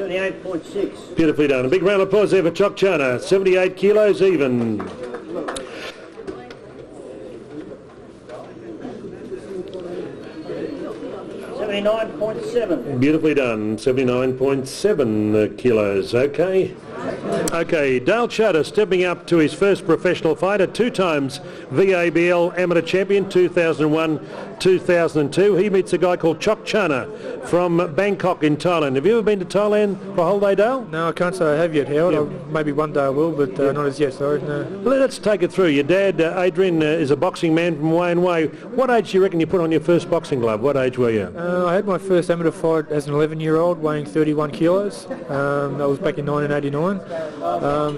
78.6. Beautifully done. A big round of applause there for Chok Chana. 78 kilos even. Beautifully done. 79.7 kilos. Okay. Okay, Dale Chatter stepping up to his first professional fight, a 2 times VABL amateur champion, 2001, 2002. He meets a guy called Chok Chana from Bangkok in Thailand. Have you ever been to Thailand for a whole day, Dale? No, I can't say I have yet, Howard. Yeah. Maybe one day I will, but not as yet, sorry. No. Let's take it through. Your dad, Adrian, is a boxing man from Way. What age do you reckon you put on your first boxing glove? What age were you? I had my first amateur fight as an 11-year-old, weighing 31 kilos. That was back in 1989.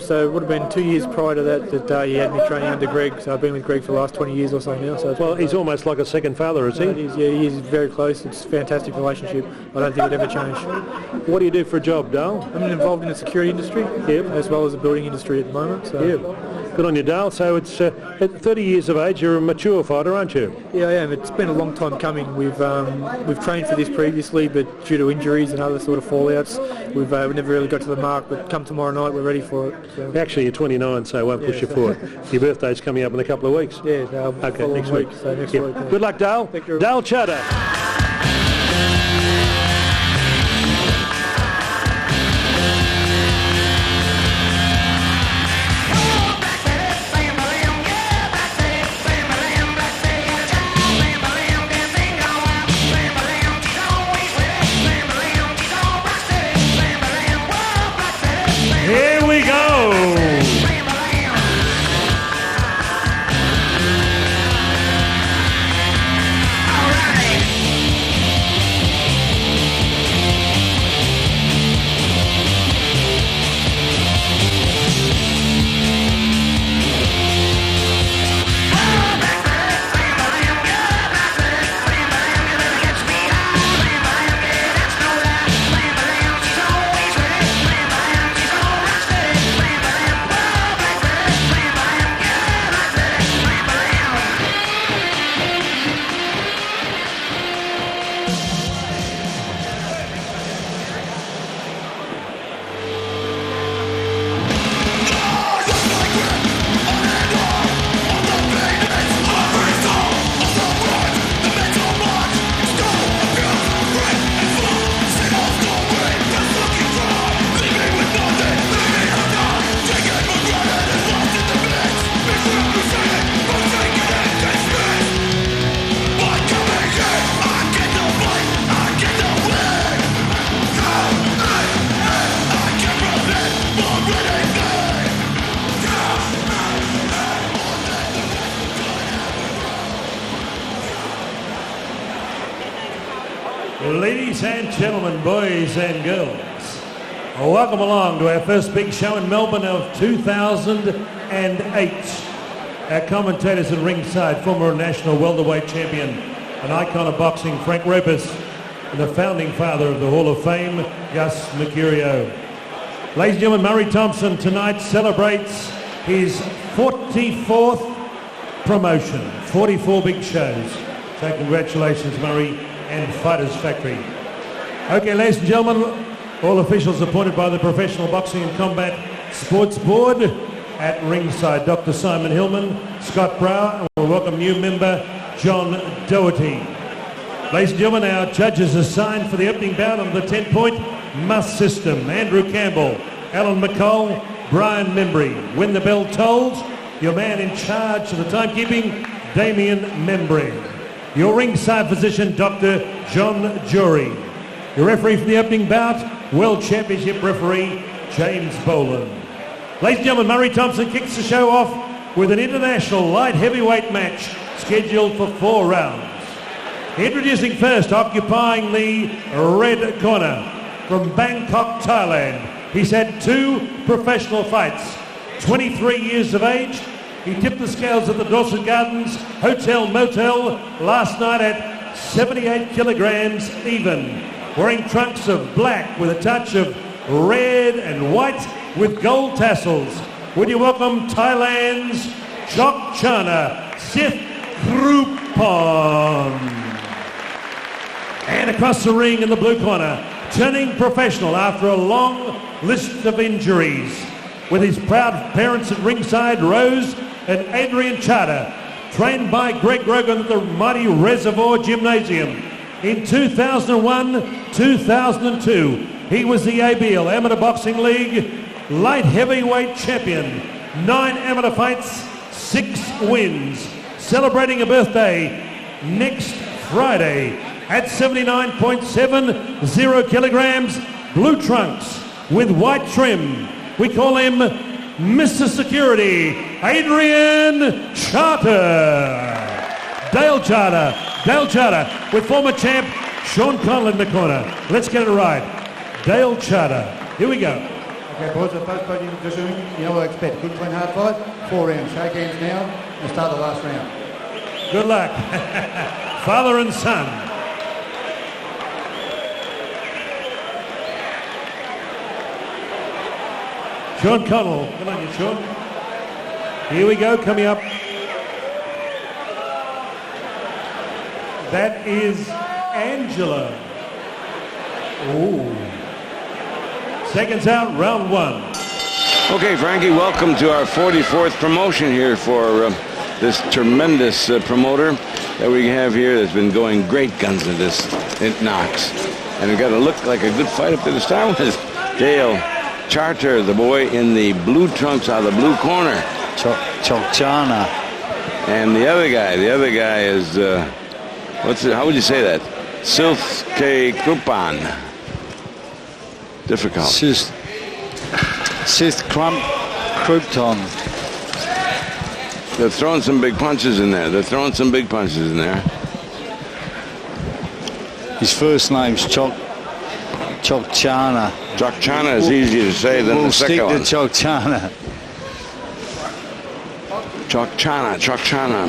So it would have been 2 years prior to that he had me training under Greg. So I've been with Greg for the last 20 years or so now. So well, he's almost like a second father, is he? He is very close. It's a fantastic relationship. I don't think it'd ever change. What do you do for a job, Dale? I'm involved in the security industry, as well as the building industry at the moment. So. Yeah. Good on you, Dale. So it's at 30 years of age, you're a mature fighter, aren't you? Yeah, I am. It's been a long time coming. We've trained for this previously, but due to injuries and other sort of fallouts, we've never really got to the mark. But come tomorrow night, we're ready for it. So. Actually, you're 29, so I won't push you forward. Your birthday's coming up in a couple of weeks. Yeah, okay, next week. So next week. Yeah. Good luck, Dale. Dale Chatter. Here we go. Ladies and gentlemen, boys and girls, welcome along to our first big show in Melbourne of 2008. Our commentators at ringside, former national welterweight champion and icon of boxing, Frank Ropus, and the founding father of the Hall of Fame, Gus Mercurio. Ladies and gentlemen, Murray Thompson tonight celebrates his 44th promotion, 44 big shows. So congratulations, Murray and Fighters Factory. Okay, ladies and gentlemen, all officials appointed by the Professional Boxing and Combat Sports Board at ringside, Dr. Simon Hillman, Scott Brower, and we'll welcome new member John Doherty. Ladies and gentlemen, our judges assigned for the opening bout on the 10-point must system: Andrew Campbell, Alan McCall, Brian Membry. When the bell tolls, your man in charge of the timekeeping, Damien Membry. Your ringside physician, Dr. John Jury. Your referee for the opening bout, World Championship referee, James Boland. Ladies and gentlemen, Murray Thompson kicks the show off with an international light heavyweight match scheduled for 4 rounds. Introducing first, occupying the red corner, from Bangkok, Thailand. He's had 2 professional fights. 23 years of age. He tipped the scales at the Dawson Gardens Hotel Motel last night at 78 kilograms even. Wearing trunks of black with a touch of red and white with gold tassels. Would you welcome Thailand's Chok Chana Sakrungruang. And across the ring in the blue corner, turning professional after a long list of injuries. With his proud parents at ringside, Rose and Adrian Charter, trained by Greg Rogan at the mighty Reservoir Gymnasium. In 2001-2002, he was the ABL Amateur Boxing League light heavyweight champion. 9 amateur fights, 6 wins. Celebrating a birthday next Friday at 79.70 kilograms. Blue trunks with white trim. We call him Mr. Security, Adrian Charter. Dale Charter with former champ Sean Connell in the corner. Let's get it right. Dale Charter. Here we go. Okay, boys, the first fight you know what I expect. Good, clean, hard fight. 4 rounds. Shake hands now. We'll start the last round. Good luck. Father and son. Sean Connell. Come on, you Sean. Here we go, coming up. That is Angela. Ooh. Seconds out, round 1. Okay, Frankie, welcome to our 44th promotion here for this tremendous promoter that we have here that's been going great guns in this in Knox. And we got to look like a good fight up there to start with. Dale Charter, the boy in the blue trunks out of the blue corner. Chokchana. And the other guy is, how would you say that? Silke Krupan. Difficult. Sith Krypton. They're throwing some big punches in there. His first name's Chokchana. Chokchana is easier to say than the second one. We'll stick to Chokchana.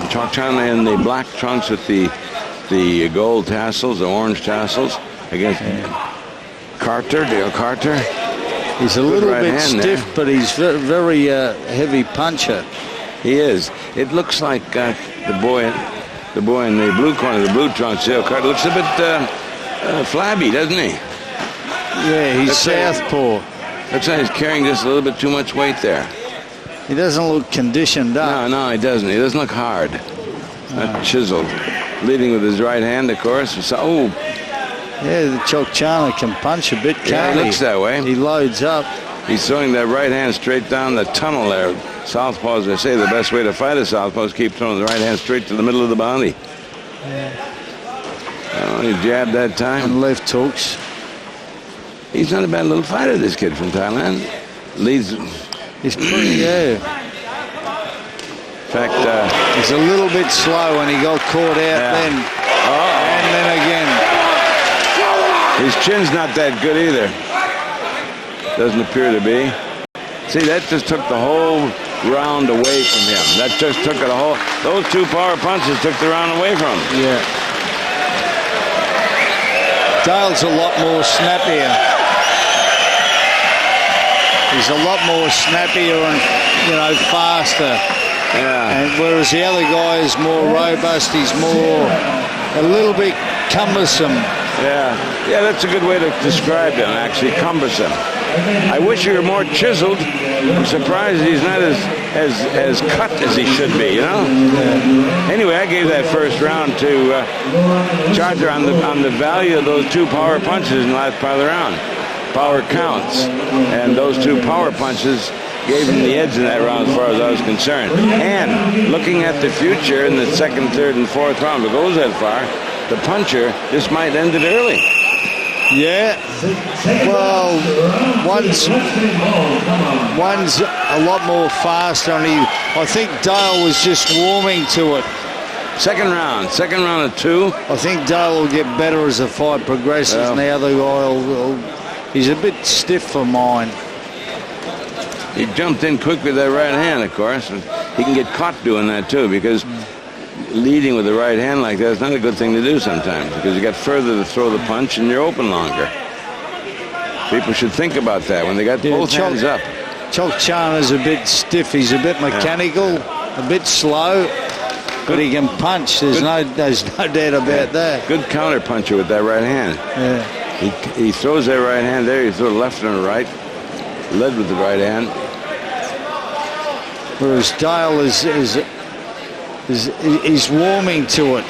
Chokchana in the black trunks with the gold tassels, the orange tassels, against Dale Carter. He's a little bit stiff, but he's very heavy puncher. He is. It looks like the boy in the blue corner, the blue trunks, Dale Carter, looks a bit flabby, doesn't he? Yeah, he's southpaw. Looks like he's carrying just a little bit too much weight there. He doesn't look conditioned up. No, he doesn't. He doesn't look hard. Not chiseled. Leading with his right hand, of course. So, yeah, the Chokchana can punch a bit, can't he? Looks that way. He loads up. He's throwing that right hand straight down the tunnel there. Southpaws, they say the best way to fight a southpaw is keep throwing the right hand straight to the middle of the body. Yeah. Oh, he jabbed that time. And left hooks. He's not a bad little fighter, this kid from Thailand. Leads. He's pretty, yeah. In fact, he's a little bit slow when he got caught out then. And then again. His chin's not that good either. Doesn't appear to be. See, that just took the whole round away from him. That just took it those 2 power punches took the round away from him. Yeah. Dale's a lot more snappier. He's a lot more snappier and, faster. Yeah. And whereas the other guy is more robust, he's a little bit cumbersome. Yeah, that's a good way to describe him, actually, cumbersome. I wish he were more chiseled. I'm surprised he's not as cut as he should be, Yeah. Anyway, I gave that first round to Charter on the value of those 2 power punches in the last part of the round. Power counts. And those 2 power punches gave him the edge in that round as far as I was concerned. And looking at the future in the 2nd, 3rd, and 4th round, if it goes that far, the puncher just might end it early. Yeah. Well, one's a lot more faster, and I think Dale was just warming to it. Second round of 2. I think Dale will get better as the fight progresses, and the other guy he's a bit stiff for mine. He jumped in quick with that right hand, of course. And he can get caught doing that, too, because leading with the right hand like that is not a good thing to do sometimes, because you got further to throw the punch and you're open longer. People should think about that when they got both hands up. Chokchana's a bit stiff. He's a bit mechanical, a bit slow, but he can punch. There's no doubt about that. Good counter puncher with that right hand. Yeah. He throws that right hand there. He throws a left and a right. Led with the right hand. Whereas Dale is warming to it.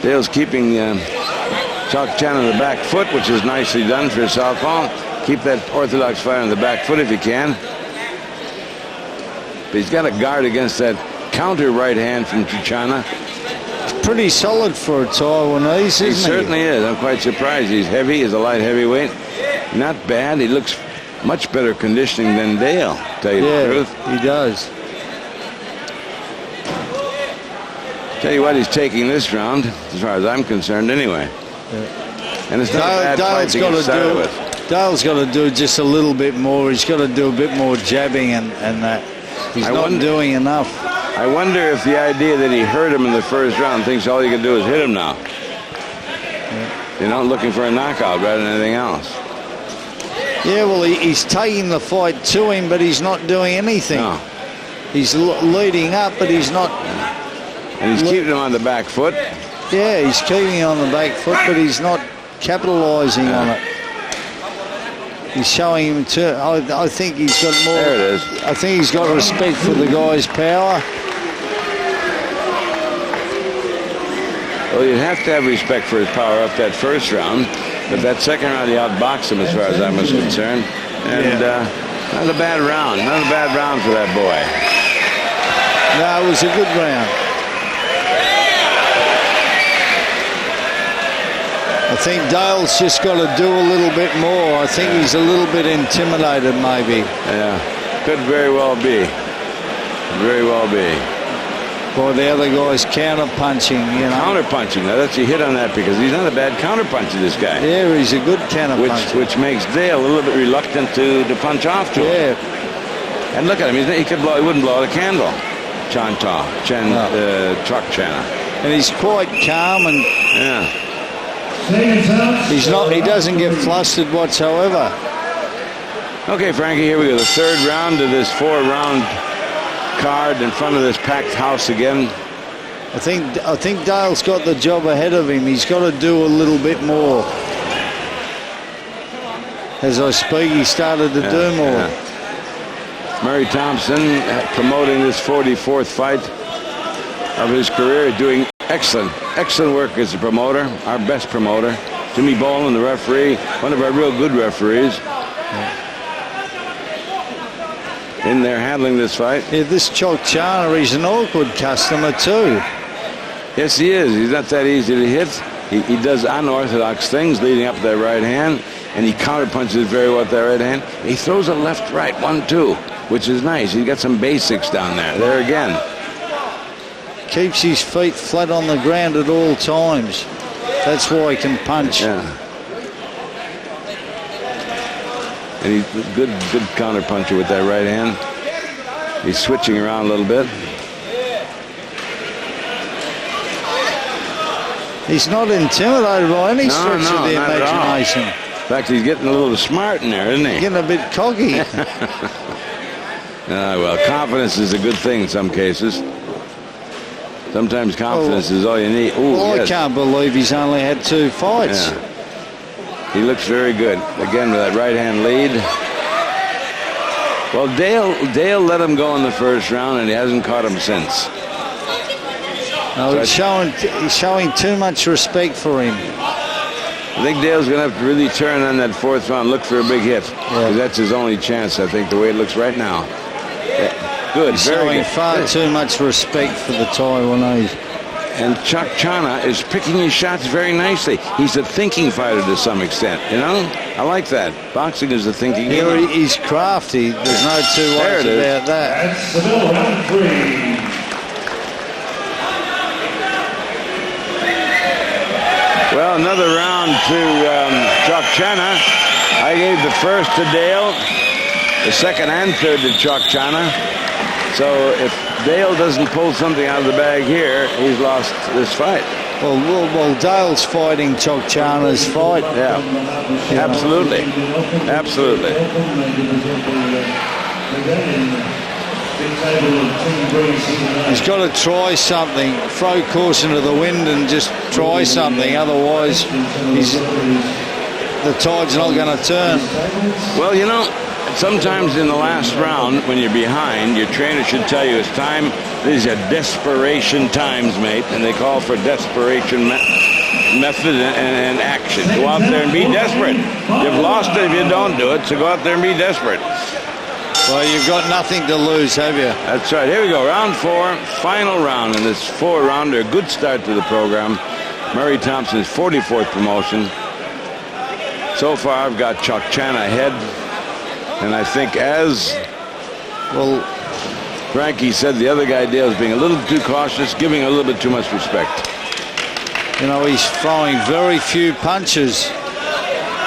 Dale's keeping Chok Chan on the back foot, which is nicely done for a southpaw. Keep that orthodox fighter on the back foot if you can. But he's got to guard against that counter right hand from Chuchana. Pretty solid for a Taiwanese, isn't he? He certainly is. I'm quite surprised. He's heavy. He's a light heavyweight. Not bad. He looks much better conditioning than Dale, to tell you the truth. He does. Tell you what, he's taking this round, as far as I'm concerned, anyway. Yeah. And it's not a bad fight to get started with. Dale's got to do just a little bit more. He's got to do a bit more jabbing and that. He's not doing enough. I wonder if the idea that he hurt him in the first round thinks all you can do is hit him now. Yeah. You know, looking for a knockout rather than anything else. Yeah, well, he's taking the fight to him, but he's not doing anything. No. He's leading up, but he's not. And he's keeping him on the back foot. Yeah, he's keeping him on the back foot, but he's not capitalising on it. He's showing him to. I think he's got more. There it is. I think he's got respect for the guy's power. Well, you'd have to have respect for his power up that first round, but that second round he outboxed him as far as I was concerned. And not a bad round. Not a bad round for that boy. No, it was a good round. I think Dale's just got to do a little bit more. I think he's a little bit intimidated, maybe. Yeah, could very well be. Very well be. Boy, the other guy's counter-punching, you know. Counter-punching. Now, that's a hit on that because he's not a bad counter-puncher, this guy. Yeah, he's a good counter-puncher. Which makes Dale a little bit reluctant to punch off to him. And look at him. He wouldn't blow out a candle. Chok Chana. And he's quite calm and... Yeah. He's not. He doesn't get flustered whatsoever. Okay, Frankie, here we go. The third round of this 4-round card in front of this packed house again. I think Dale's got the job ahead of him. He's got to do a little bit more. As I speak, he started to do more. Yeah. Murray Thompson promoting this 44th fight of his career, doing excellent work as a promoter, our best promoter. Jimmy Boland, the referee, one of our real good referees. In there handling this fight. Yeah, this Chok Chana, he's an awkward customer too. Yes, he is. He's not that easy to hit. He does unorthodox things leading up that right hand, and he counterpunches very well with that right hand. He throws a left-right 1-2, which is nice. He's got some basics down there. There again. Keeps his feet flat on the ground at all times. That's why he can punch. Yeah. And he's a good counter puncher with that right hand. He's switching around a little bit. He's not intimidated by any stretch of the imagination. In fact, he's getting a little smart in there, isn't he? Getting a bit cocky. Well, confidence is a good thing in some cases. Sometimes confidence is all you need. Ooh, well, I can't believe he's only had 2 fights. Yeah. He looks very good. Again, with that right-hand lead. Well, Dale let him go in the first round, and he hasn't caught him since. No, he's showing too much respect for him. I think Dale's going to have to really turn on that 4th round, look for a big hit. Because that's his only chance, I think, the way it looks right now. Yeah. Good, he's very showing good. far too much respect for the Taiwanese. And Chok Chana is picking his shots very nicely. He's a thinking fighter to some extent, you know? I like that. Boxing is a thinking game. He's crafty. There's no 2 ways about that. That's the middle round 3. Well, another round to Chok Chana. I gave the first to Dale, the second and third to Chok Chana. So if Dale doesn't pull something out of the bag here, he's lost this fight. Well, Dale's fighting Chok Chana's fight. Yeah, absolutely. Absolutely. He's got to try something, throw caution to the wind and just try something, otherwise the tide's not going to turn. Well, you know, sometimes in the last round, when you're behind, your trainer should tell you it's time. These are desperation times, mate, and they call for desperation method and action. Go out there and be desperate. You've lost it if you don't do it, so go out there and be desperate. Well, you've got nothing to lose, have you? That's right. Here we go. Round 4, final round in this 4-rounder. A good start to the program. Murray Thompson's 44th promotion. So far, I've got Chuck Chan ahead. And I think, as well, Frankie said, the other guy, Dale's being a little too cautious, giving a little bit too much respect. You know, he's throwing very few punches,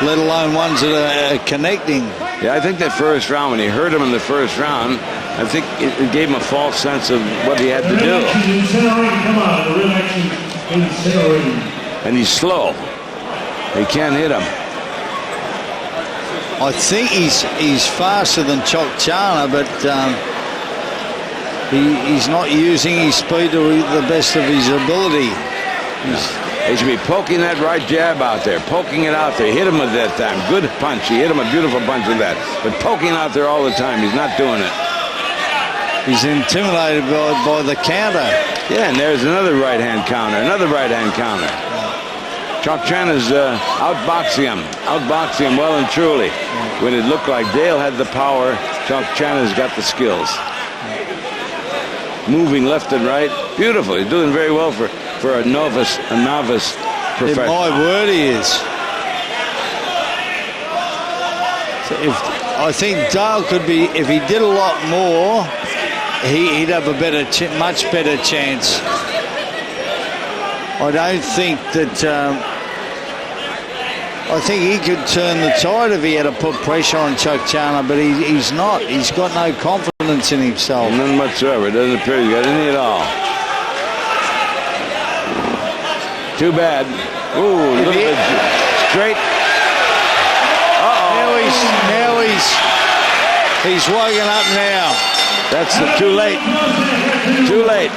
let alone ones that are connecting. Yeah, I think that first round, when he hurt him in the first round, I think it gave him a false sense of what he had to do. And he's slow. He can't hit him. I think he's faster than Chokchana, but he's not using his speed to the best of his ability. He should be poking that right jab out there, poking it out there. Hit him with that time. Good punch. He hit him a beautiful punch with that. But poking out there all the time, he's not doing it. He's intimidated by the counter. Yeah, and there's another right-hand counter, Chokchan is outboxing him well and truly. When it looked like Dale had the power, Chokchan has got the skills. Moving left and right, beautiful. He's doing very well for a novice professional. My word, he is. So I think Dale could be, if he did a lot more, he'd have a much better chance. I don't think that. I think he could turn the tide if he had to put pressure on Chokchana, but he's not. He's got no confidence in himself. None whatsoever. It doesn't appear he's got any at all. Too bad. Ooh, a little bit straight. Uh-oh. Now he's woken up now. That's too late. Too late.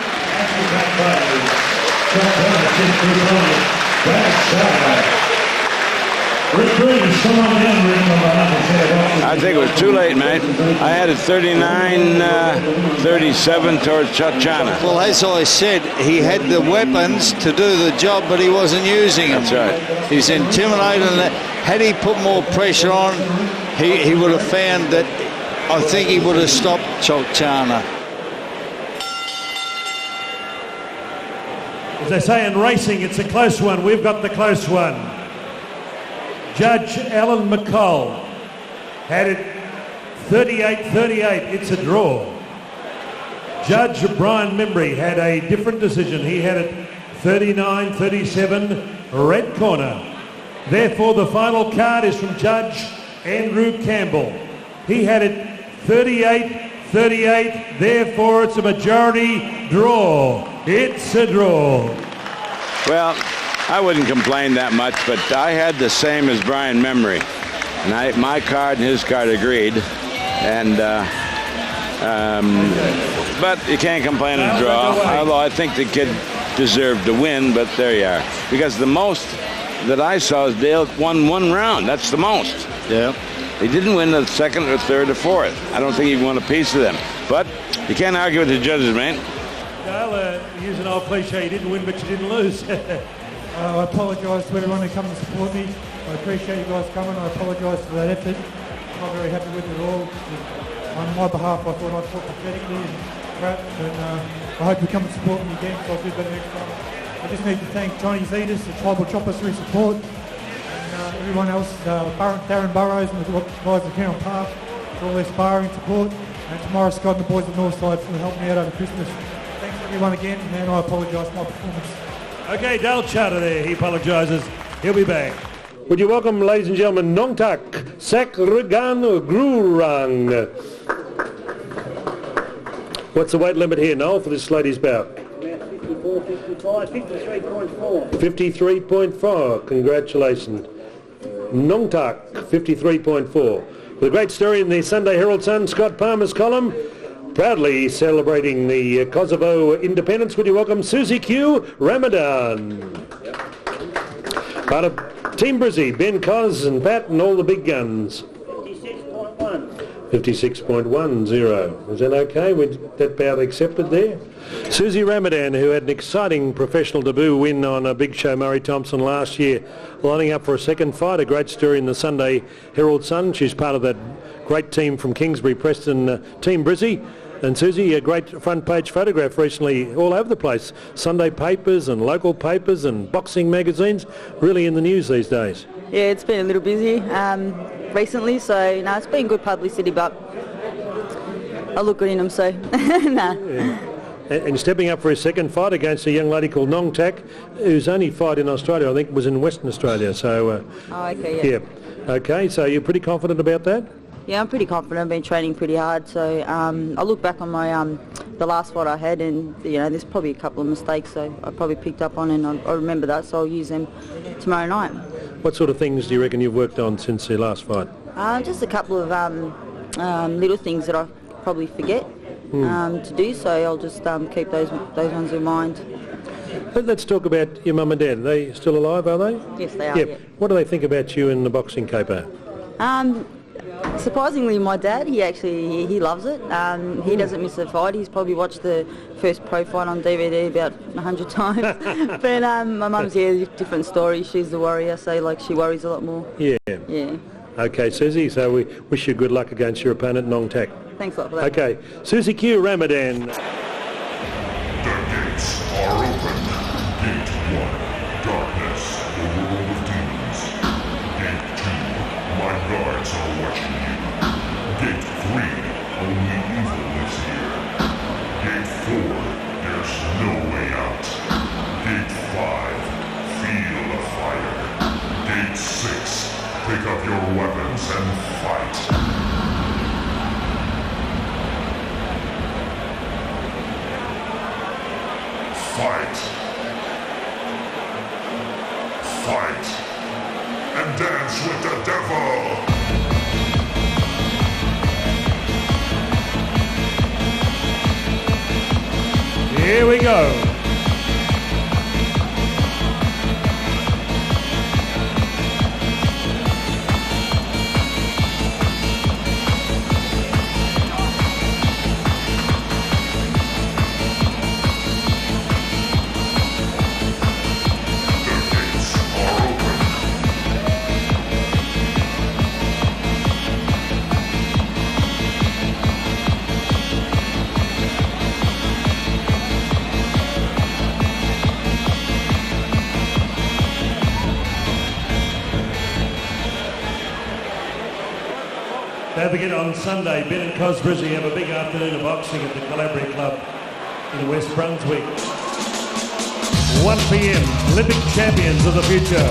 I think it was too late, mate. I had it 39-37 towards Chokchana. Well, as I said, he had the weapons to do the job, but he wasn't using them. That's right. He's intimidating. Had he put more pressure on, he would have found that. I think he would have stopped Chokchana. As they say in racing, it's a close one. We've got the close one. Judge Alan McCall had it 38-38. It's a draw. Judge Brian Membry had a different decision. He had it 39-37, red corner. Therefore, the final card is from Judge Andrew Campbell. He had it 38-38. Therefore, it's a majority draw. It's a draw. Well, I wouldn't complain that much, but I had the same as Brian Membry. And my card and his card agreed. And but you can't complain at a draw. Although I think the kid deserved to win, but there you are. Because the most that I saw is Dale won one round. That's the most. Yeah. He didn't win the second or third or fourth. I don't think he won a piece of them. But you can't argue with the judges, man. Dale, use an old cliche, you didn't win, but you didn't lose. I apologise to everyone who come to support me. I appreciate you guys coming. I apologise for that effort. I'm not very happy with it all. On my behalf, I thought I fought pathetically and crap, and I hope you come and support me again, so I'll do better next time. I just need to thank Johnny Zetas, the Tribal Choppers, for his support, and everyone else, Darren Burrows and the guys at Heron Park for all their sparring support, and tomorrow Scott and the boys at Northside for helping me out over Christmas. Thanks everyone again, and I apologise for my performance. Okay, Dale Charter there. He apologises. He'll be back. Would you welcome, ladies and gentlemen, Nong Tak Sakrungruang. What's the weight limit here, Noel, for this ladies' bout? 54, 55, 53.4. 53.4. Congratulations. Nong Tak, 53.4. With a great story in the Sunday Herald Sun, Scott Palmer's column. Proudly celebrating the Kosovo independence, would you welcome Susie Ramadan. Part of Team Brizzy, Ben Cos and Pat and all the big guns. 56.10. Is that okay? Would that be accepted there? Susie Ramadan, who had an exciting professional debut win on a big show, Murray Thompson, last year, lining up for a second fight. A great story in the Sunday Herald Sun. She's part of that great team from Kingsbury, Preston, Team Brizzy. And Susie, a great front page photograph recently all over the place. Sunday papers and local papers and boxing magazines, really in the news these days. Yeah, it's been a little busy recently, so no, it's been good publicity, but I look good in them, so nah. Yeah. And stepping up for his second fight against a young lady called Nong Tak, whose only fight in Australia, I think, was in Western Australia. So, oh, okay, yeah. Okay, so you're pretty confident about that? Yeah, I'm pretty confident. I've been training pretty hard, so I look back on my the last fight I had, and there's probably a couple of mistakes, so I probably picked up on, and I remember that, so I'll use them tomorrow night. What sort of things do you reckon you've worked on since your last fight? Just a couple of little things that I probably forget to do, so I'll just keep those ones in mind. Let's talk about your mum and dad. Are they still alive, are they? Yes, they are. Yep. Yeah. What do they think about you in the boxing caper? Surprisingly, my dad, he loves it. He doesn't miss a fight. He's probably watched the first pro fight on DVD about 100 times. But my mum's, different story. She's the warrior, so she worries a lot more. Yeah. Yeah. Okay, Susie, so we wish you good luck against your opponent, Nong Tak. Thanks a lot for that. Okay, Susie Ramadan. The gates are open. Gate 1, darkness, the world of demons. Gate 2, my guards are watching you. Gate 3, only evil lives here. Gate 4, there's no way out. Gate 5, feel the fire. Gate 6, pick up your weapons and fight. Fight. Fight. And dance with the devil. Here we go. Don't forget, on Sunday, Ben and Cos Brizzy have a big afternoon of boxing at the Calabria Club in West Brunswick. 1 p.m, Olympic champions of the future.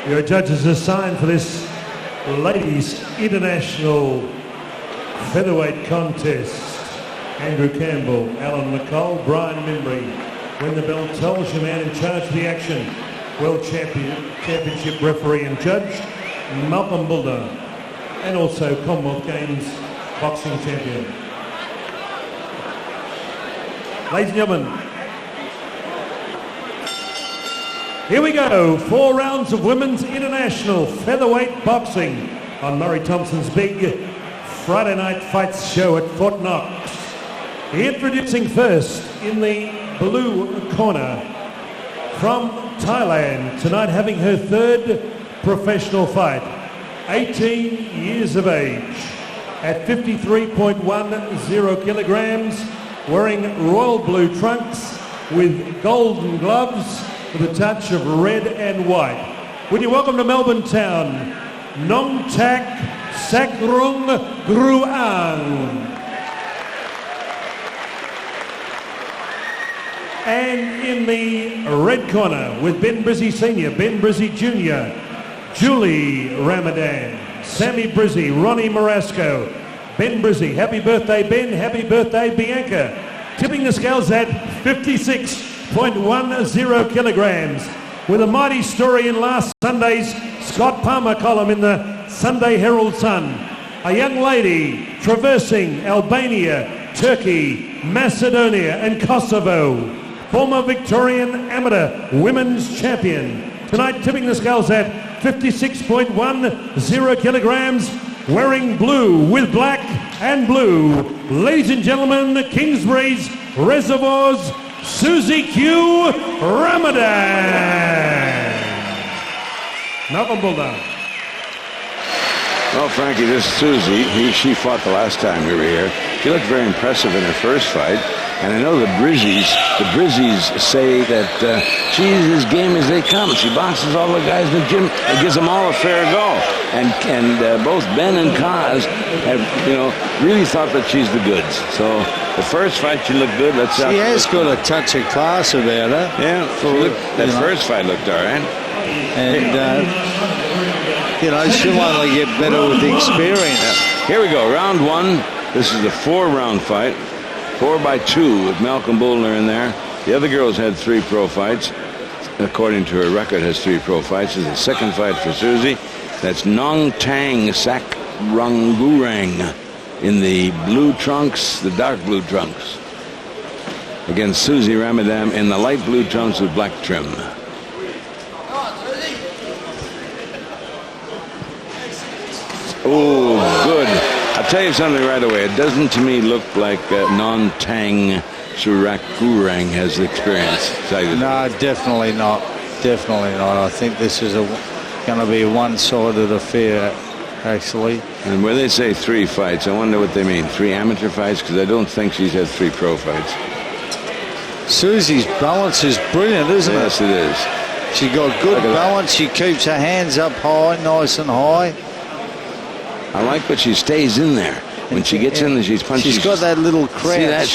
Your judges are signed for this ladies' international featherweight contest. Andrew Campbell, Alan McCall, Brian Mimbry. When the bell tells, your man in charge of the action, World Championship referee and judge, Malcolm Bulder, and also Commonwealth Games boxing champion. Ladies and gentlemen, Here we go, 4 rounds of women's international featherweight boxing on Murray Thompson's big Friday night fights show at Fort Knox. Introducing first in the blue corner from Thailand, tonight having her 3rd professional fight, 18 years of age, at 53.10 kilograms, wearing royal blue trunks with golden gloves with a touch of red and white. Would you welcome to Melbourne town, Nong Tak Sakrungruang. And in the red corner with Ben Brizzy Sr., Ben Brizzy Jr., Julie Ramadan, Sammy Brizzy, Ronnie Marasco, Ben Brizzy. Happy birthday, Ben. Happy birthday, Bianca. Tipping the scales at 56.10 kilograms. With a mighty story in last Sunday's Scott Palmer column in the Sunday Herald Sun. A young lady traversing Albania, Turkey, Macedonia and Kosovo. Former Victorian amateur women's champion. Tonight tipping the scales at 56.10 kilograms, wearing blue with black and blue. Ladies and gentlemen, Kingsbury's Reservoirs, Susie Q. Ramadan. Malcolm Bulldog. Well, Frankie, this Susie, she fought the last time we were here. She looked very impressive in her first fight. And I know the Brizzies say that she's as game as they come. She boxes all the guys in the gym and gives them all a fair go. And both Ben and Kaz have, really thought that she's the goods. So the first fight she looked good. She has got a touch of class about her. Yeah, that first fight looked all right. And, she'll only get better with the experience. Here we go, round 1. This is a 4-round fight. 4x2 with Malcolm Bullner in there. The other girls had 3 pro fights. According to her record, has 3 pro fights. This is the second fight for Susie. That's Nong Tak Sakrungruang in the blue trunks, the dark blue trunks, against Susie Ramadan in the light blue trunks with black trim. Oh, good. I'll tell you something right away. It doesn't to me look like Nong Tak Sakrungruang has experience. No, definitely not. Definitely not. I think this is going to be a one-sided affair, actually. And when they say 3 fights, I wonder what they mean. 3 amateur fights? Because I don't think she's had 3 pro fights. Susie's balance is brilliant, isn't it? Yes, it is. She got good balance. She keeps her hands up high, nice and high. I like, but she stays in there. When she gets in there, she's punching. She's got that little crouch. See that?